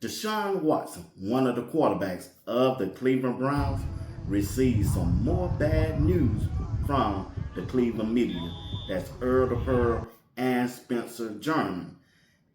Deshaun Watson, one of the quarterbacks of the Cleveland Browns, received some more bad news from the Cleveland media. That's Earl and Spencer German.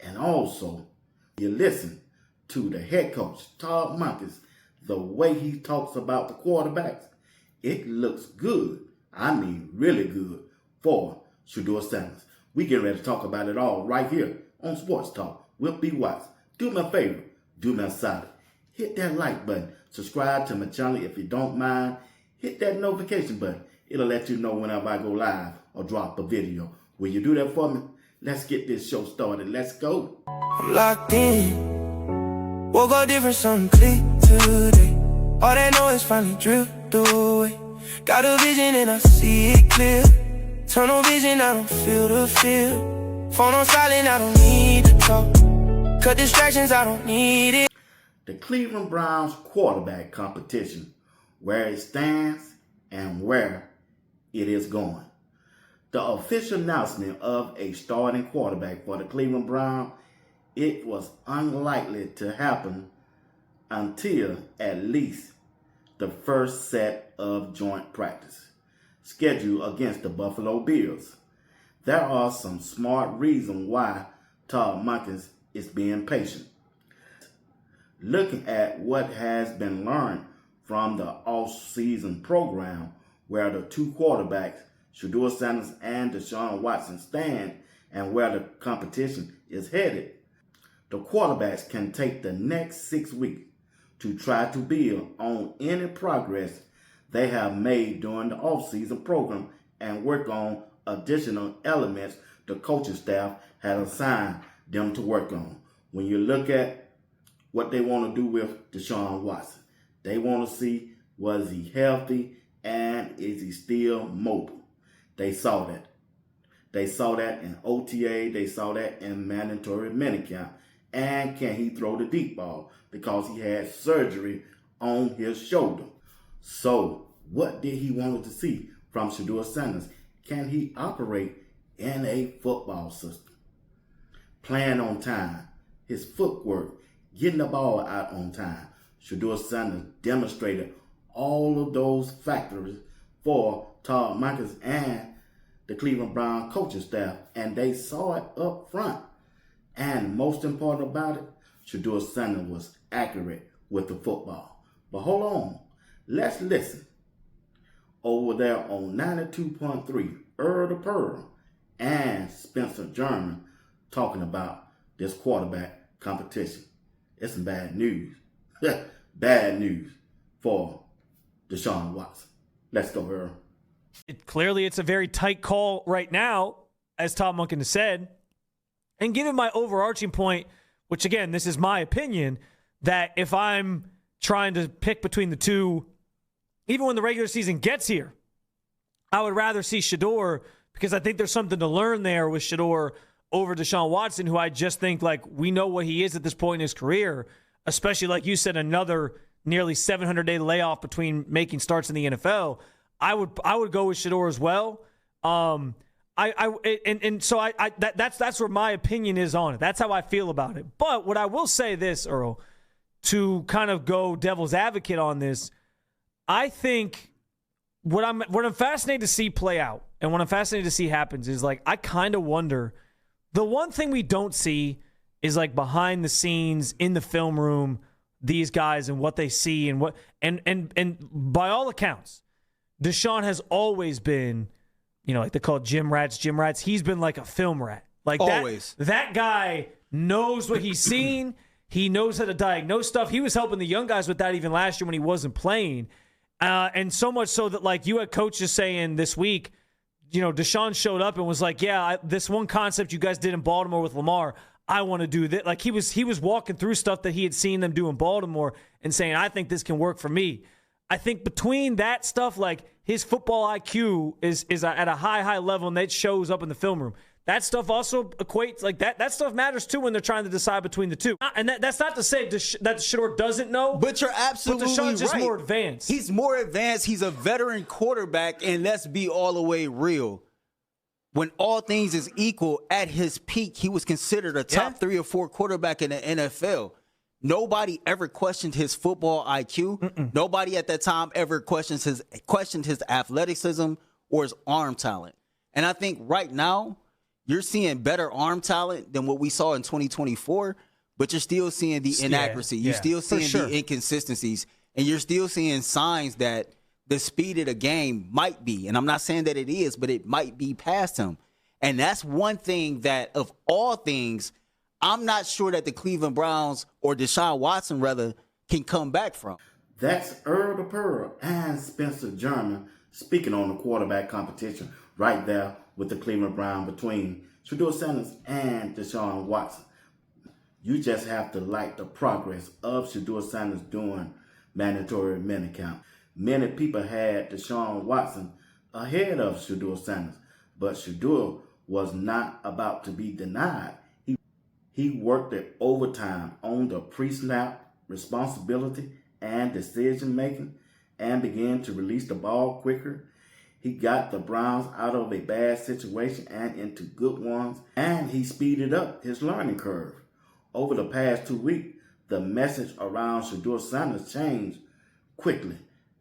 And also, you listen to the head coach, Todd Monken, the way he talks about the quarterbacks, it looks good. I mean, really good for Shedeur Sanders. We get ready to talk about it all right here on Sports Talk with B. Watts. Do me a favor, do me a solid. Hit that like button. Subscribe to my channel if you don't mind. Hit that notification button. It'll let you know whenever I go live or drop a video. Will you do that for me? Let's get this show started. Let's go. I'm locked in. Woke up different, something click today. All they know is finally drift away. Got a vision and I see it clear. Tunnel vision, I don't feel the fear. Phone on silent, I don't need to talk. Cut distractions, I don't need it. The Cleveland Browns quarterback competition, where it stands and where it is going. The official announcement of a starting quarterback for the Cleveland Browns, it was unlikely to happen until at least the first set of joint practice scheduled against the Buffalo Bills. There are some smart reasons why Todd Monken is being patient. Looking at what has been learned from the off-season program where the two quarterbacks, Shedeur Sanders and Deshaun Watson, stand and where the competition is headed, the quarterbacks can take the next 6 weeks to try to build on any progress they have made during the off-season program and work on additional elements the coaching staff had assigned them to work on. When you look at what they want to do with Deshaun Watson, they want to see, was he healthy and is he still mobile? They saw that. They saw that in OTA. They saw that in mandatory minicamp. And can he throw the deep ball? Because he had surgery on his shoulder. So what did he want to see from Shedeur Sanders? Can he operate in a football system? Playing on time, his footwork, getting the ball out on time. Shedeur Sanders demonstrated all of those factors for Todd Monken and the Cleveland Browns coaching staff, and they saw it up front. And most important about it, Shedeur Sanders was accurate with the football. But hold on, let's listen. Over there on 92.3, Earl and Spencer German talking about this quarterback competition. It's some bad news. Bad news for Deshaun Watson. Let's go, Earl. Clearly, it's a very tight call right now, as Todd Monken has said. And given my overarching point, which again, this is my opinion, that if I'm trying to pick between the two, even when the regular season gets here, I would rather see Shedeur, because I think there's something to learn there with Shedeur over Deshaun Watson, who I just think, like, we know what he is at this point in his career, especially, like you said, another nearly 700-day layoff between making starts in the NFL. I would go with Shedeur as well. That's where my opinion is on it. That's how I feel about it. But what I will say this, Earl, to kind of go devil's advocate on this, I think what I'm fascinated to see play out and what I'm fascinated to see happens is, like, I kind of wonder, the one thing we don't see is, like, behind the scenes in the film room, these guys and what they see and what and by all accounts, Deshaun has always been, like they call it gym rats. He's been like a film rat. Like, always. That guy knows what he's seen. He knows how to diagnose stuff. He was helping the young guys with that even last year when he wasn't playing. And so much so that, like, you had coaches saying this week, Deshaun showed up and was like, yeah, this one concept you guys did in Baltimore with Lamar, I want to do that. Like, he was walking through stuff that he had seen them do in Baltimore and saying, I think this can work for me. I think between that stuff, like, his football IQ is at a high level, and that shows up in the film room. That stuff also equates, like, that stuff matters too when they're trying to decide between the two. And that's not to say that Shedeur doesn't know. But you're absolutely right. But Deshaun's just more advanced. He's more advanced. He's a veteran quarterback, and let's be all the way real. When all things is equal, at his peak, he was considered a top 3 or 4 quarterback in the NFL. Nobody ever questioned his football IQ. Nobody at that time ever questioned his athleticism or his arm talent. And I think right now you're seeing better arm talent than what we saw in 2024, but you're still seeing the inaccuracy. You're still seeing the inconsistencies, and you're still seeing signs that the speed of the game might be, and I'm not saying that it is, but it might be past him. And that's one thing that, of all things, I'm not sure that the Cleveland Browns or Deshaun Watson, rather, can come back from. That's Earl the Pearl and Spencer German speaking on the quarterback competition right there with the Cleveland Browns between Shedeur Sanders and Deshaun Watson. You just have to like the progress of Shedeur Sanders doing mandatory minicamp. Many people had Deshaun Watson ahead of Shedeur Sanders, but Shedeur was not about to be denied. He worked at overtime on the pre-snap responsibility and decision-making and began to release the ball quicker. He got the Browns out of a bad situation and into good ones, and he speeded up his learning curve. Over the past 2 weeks, the message around Shedeur Sanders changed quickly,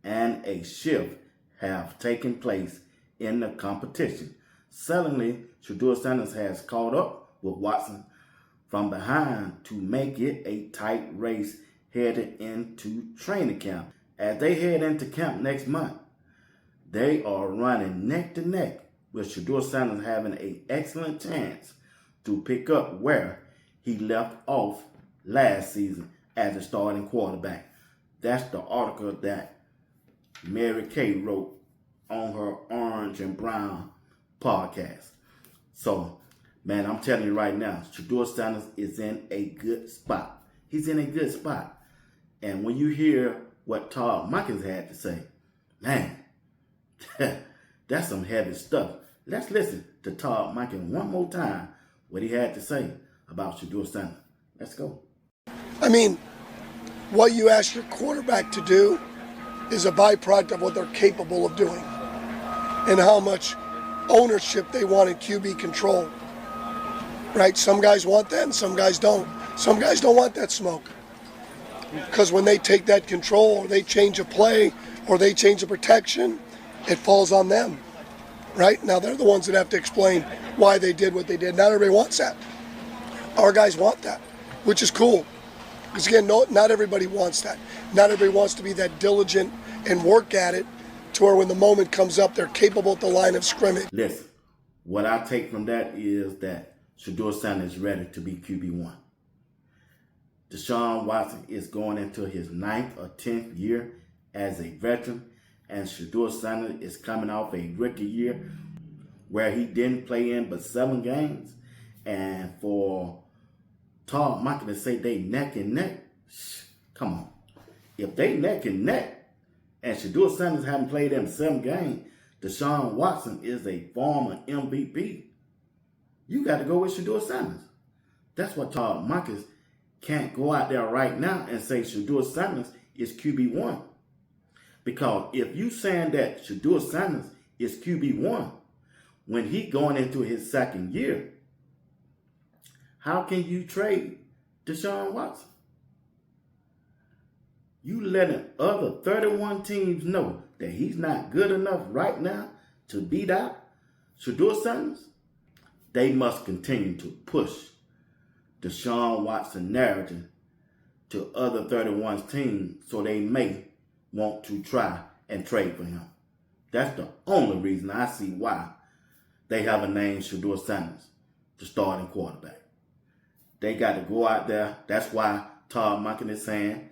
and a shift have taken place in the competition. Suddenly, Shedeur Sanders has caught up with Watson from behind to make it a tight race headed into training camp. As they head into camp next month, they are running neck to neck, with Shedeur Sanders having an excellent chance to pick up where he left off last season as a starting quarterback. That's the article that Mary Kay wrote on her Orange and Brown podcast. So, man, I'm telling you right now, Shedeur Sanders is in a good spot. He's in a good spot. And when you hear what Todd Monken had to say, man, that's some heavy stuff. Let's listen to Todd Monken one more time, what he had to say about Shedeur Sanders. Let's go. I mean, what you ask your quarterback to do is a byproduct of what they're capable of doing and how much ownership they want in QB control. Right? Some guys want that and some guys don't. Some guys don't want that smoke. Because when they take that control or they change a play or they change a protection, it falls on them. Right? Now they're the ones that have to explain why they did what they did. Not everybody wants that. Our guys want that, which is cool. Because again, not everybody wants that. Not everybody wants to be that diligent and work at it to where when the moment comes up, they're capable at the line of scrimmage. Listen, what I take from that is that Shedeur Sanders is ready to be QB1. Deshaun Watson is going into his 9th or 10th year as a veteran, and Shedeur Sanders is coming off a rookie year where he didn't play in but 7 games. And for Todd Monken to say they neck and neck, come on. If they neck and neck and Shedeur Sanders haven't played in 7 games, Deshaun Watson is a former MVP. You got to go with Shedeur Sanders. That's what Todd Monken can't go out there right now and say Shedeur Sanders is QB1. Because if you saying that Shedeur Sanders is QB1 when he going into his 2nd year, how can you trade Deshaun Watson? You letting other 31 teams know that he's not good enough right now to beat out Shedeur Sanders? They must continue to push Deshaun Watson narrative to other 31 teams so they may want to try and trade for him. That's the only reason I see why they haven't named Shedeur Sanders the starting quarterback. They got to go out there. That's why Todd Monken is saying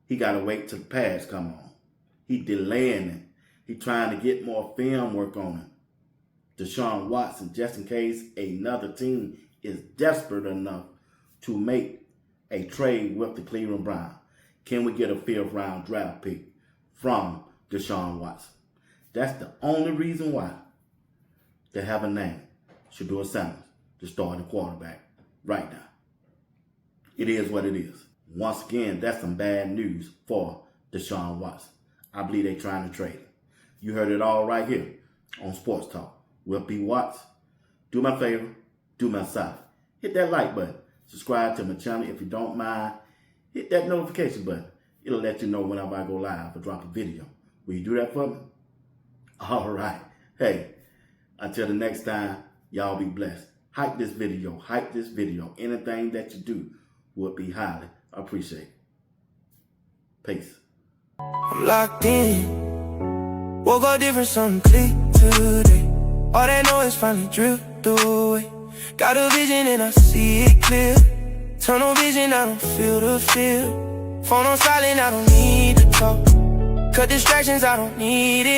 he got to wait till the pads come on. He delaying it. He trying to get more film work on him. Deshaun Watson, just in case another team is desperate enough to make a trade with the Cleveland Browns. Can we get a 5th round draft pick from Deshaun Watson? That's the only reason why they haven't named Shedeur Sanders the starting quarterback right now. It is what it is. Once again, that's some bad news for Deshaun Watson. I believe they're trying to trade him. You heard it all right here on Sports Talk. Will P. Watts. Do me a favor, do me a solid. Hit that like button. Subscribe to my channel if you don't mind. hit that notification button. It'll let you know whenever I go live or drop a video. Will you do that for me? All right. Hey, until the next time, y'all be blessed. Hype this video. Hype this video. Anything that you do would be highly appreciated. Peace. I'm locked in. Woke up different, something click today. All they know is finally drift away. Got a vision and I see it clear. Tunnel vision, I don't feel the fear. Phone on silent, I don't need to talk. Cut distractions, I don't need it.